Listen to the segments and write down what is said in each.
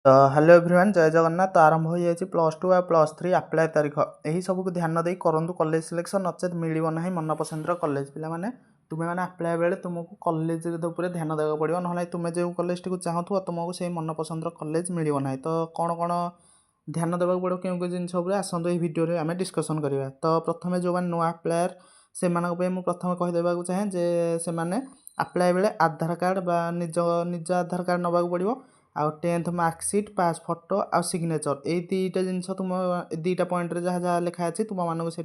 तो hello everyone जय जगन्नाथ। तो आरंभ हो जाए प्लस टू आ प्लस थ्री आप्लाय तारीख यही सबको ध्यान दे करूँ कॉलेज सिलेक्शन नचेत मिलना ना मन पसंदर कॉलेज पे तुम्हें मैंने आप्लाय बेले तुमको कॉलेज ध्यान देवा पड़ो ना तुम्हें जो कॉलेज टी चाहूँ तुमको से मन पसंदर कॉलेज मिलना। तो कौन कौन ध्यान देवा पड़ो क्यों जिनस आसतु ये भिडियो आम डिस्कसन करवा। तो प्रथम जो मैंने नुआ आप्लायर से प्रथम कहीदेवा चाहे जे से आप्लाय बेले आधार कार्ड बा निज निज आधार कार्ड नवा पड़ो आउ 10th मार्कसीट पास फोटो आउ सिग्नेचर ये दुईटा जिन तुम दुईटा पॉइंट जहाँ जहाँ लिखाई है तुम मानक से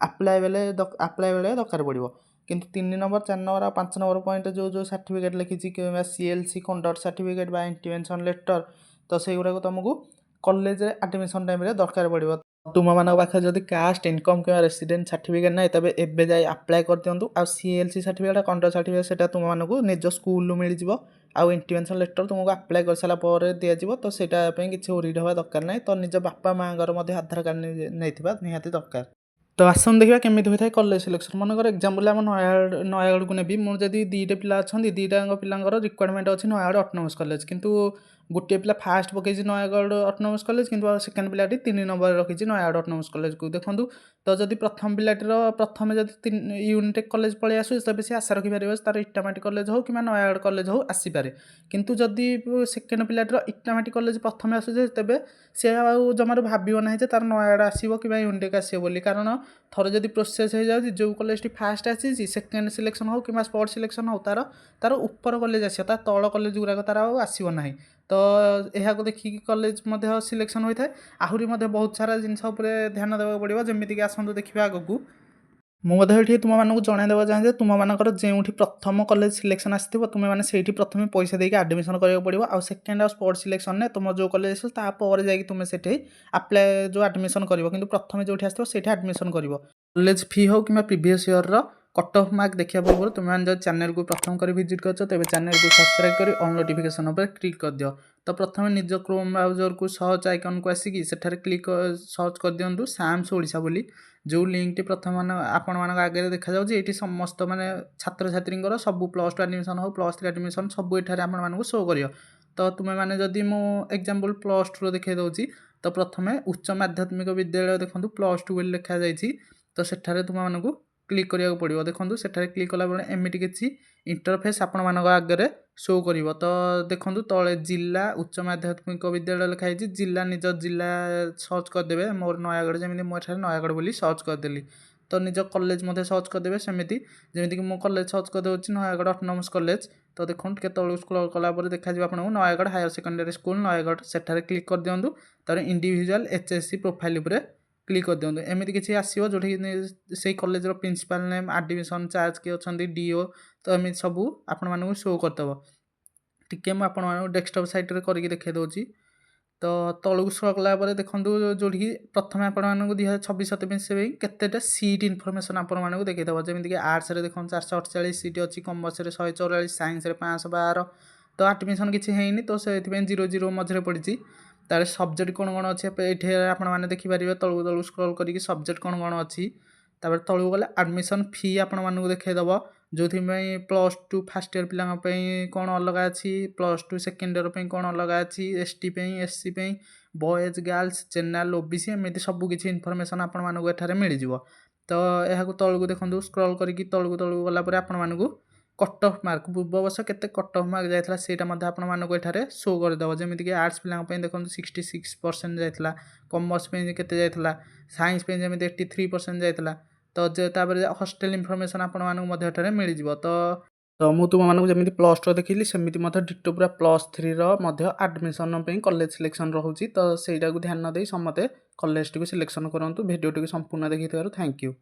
आप्लाय बेले दरकार पड़ो। किंतु 3 नंबर 4 नंबर और 5 नंबर पॉइंट जो सर्टिफिकेट लिखी CLC कंडक्ट सर्टिफिकेट बा इंटिमेशन लेटर तो से गुराक तुमको कॉलेज एडमिशन टाइम दरकार पड़ो। तुम मान पाखे जब कास्ट इनकम कि रेसिडेंट सर्टिफिकेट ना तब एवं जाए आप्लाय कर दिंतु। आ CLC सर्टिफिकेट कंडक्ट सर्टिफिकेट से तुम मानक निज स्कूल मिल जाव आउ इंटिमेशन लेटर तुमको आप्लाय कर सारापर दिज्व। तो सहीटा किसी ओरिड हवा दरकार ना। तो निज बापा माँ आधार कार्ड नहीं निहाती दरकार। तो आसन देखा केमी होता है कॉलेज सिलेक्शन मनकर एग्जाम्पल आम नयागढ़ को नेबी मुझे दुईटा पिला अच्छा दुईटा पिलांर रिक्वायरमेंट अच्छी नयागढ़ ऑटोनोमस कॉलेज किंतु गोटे पिला फास्ट पकई नयागढ़ ऑटोनोमस कॉलेज किंतु सेकेंड पिलाटी 3 नंबर रखी नयागढ़ ऑटोनोमस कॉलेज को देखूँ। तो जब प्रथम पिलाटीर प्रथम जब यूनिटेक कॉलेज पलि आसू तब से आशा रखिपार तार इटामाटी कॉलेज हो कि नयागढ़ कॉलेज हो आसीपे। किंतु जदि सेकेंड पिलाटीर इटामाटी कॉलेज प्रथम आसूचे तेज सी जमार भाव ना तार नयागढ़ आसो कि यूनिटेक आसो बोली। कारण थोड़े जब प्रोसेस हो जाए जो कॉलेज टी फास्ट आसी सेकेंड सिलेक्शन हो कि स्पोर्ट सिलेक्शन हो तार तार ऊपर कॉलेज आस तल कॉलेज गुराक तार आसो ना। तो यह देखिकी कॉलेज सिलेक्शन होता है। आहरी बहुत सारा जिनस ध्यान देवा पड़ो जमीक आसतु देखा आगू मुझे तुम मानक जनईदेवा चाहे तुम मानकर जो प्रथम कॉलेज सिलेक्शन आसो तुम्हें से प्रथम पैसा देके एडमिशन करा पड़ो। आ सेकेंड आ स्पोर्ट सिलेक्शन ने तुम जो कॉलेज आसपर जा तुम्हें से आप्लाय जो एडमिशन कर कि प्रथम जो आसो से एडमिशन कर कॉलेज फी हो कि previous year cut off mark देखा पूर्व तुम्हें जब चैनल को प्रथम कर विजिट कर तेज चैनल को सब्सक्राइब कर ऑन नोटिफिकेशन पर क्लिक कर दियो। तो प्रथम निज क्रोम ब्राउजर को सर्च आइकन को आसिकी सेठारे क्लिक सर्च कर दिंतु साम्स ओडिशा बोली जो लिंक टी प्रथम आपण मान आगे देखा जाऊँगी ये समस्त माने छात्र छात्री सब प्लस टू एडमिशन हो प्लस थ्री एडमिशन सब ये आपण शो कर। तो तुम्हें मैंने जदि मु एग्जाम्पल प्लस टू देखा दूसरी तो प्रथम उच्च माध्यमिक विद्यालय देखो प्लस टू लिखा जाइए। तो सेठारे तुम मानक क्लिक करा पड़ो देखो सेठारे क्लिक कला एमती किसी इंटरफेस आपण मान आगे शो कर। तो देखो तले जिला उच्च माध्यमिक विद्यालय लिखाई जिला निज जिला सर्च करदे मोर नयागढ़ जमी मोर नयागढ़ बोली सर्च करदेली। तो निज कॉलेज सर्च करदे सेमती जमीक मो कॉलेज सर्च करदे नयागढ़ ऑटोनोमस कॉलेज। तो देखो टे तलू स्क्रॉल कलापर देखा आपको Nayagarh higher secondary school Nayagarh सेठारे क्लिक कर दिंतु। तर इंडिविजुअल HSC प्रोफाइल क्लिक कर दिंतु एमती किसी आसो जो से college principal name admission charge किए अच्छा DO तो एमती सब आपण मानक शो करदेव। टिके मुझे डेस्कटॉप साइट करके देखा दूसरी। तो तलू स्क्रॉल कलापर देखो जो प्रथम आपण 2026-27 केतेटा सीट इनफॉरमेशन आपण देखा जमीक आर्ट्स देखो 448 सीट अच्छी कॉमर्स 144 साइंस 512 तो एडमिशन किसी है तो से 0-0 मझे पड़ी। तार सब्जेक्ट कौन कौन अच्छे ये आपने देखिपारे तलू तलू स्क्रॉल करके सब्जेक्ट कौन कौन अच्छी तापर तलू गले एडमिशन फी आपण मानक देखईदेव जो प्लस टू फास्ट ईयर पिलांई कौन अलग अच्छी प्लस टू सेकेंड ईयर कौन अलग अच्छी ST SC boys girls general OBC एमती सबकि इनफॉरमेशन आपण मानक एठारे मिल जाव। तो यह तलू को देखो स्क्रॉल करके तलू तलू गलापर आपण मानक कट ऑफ मार्क पूर्व वर्ष के कट ऑफ मार्क जाता है आपण मानक एठारे शो करदेव जमीक आर्ट्स पिलांई देखो 66% जाता कॉमर्स केते जाता साइंस जमी 83% जाता। तो तापर हॉस्टल इनफॉरमेशन आपण मानक मिल जाव। तो मुझे तुम मानक जमी प्लस टू देखिली सेमती डिटो पूरा plus three admission college selection रोचे। तो सहीटा को ध्यान दे समते कॉलेज टी सिलेक्शन करूँ। भिडियो टी संपूर्ण देखी थैंक यू।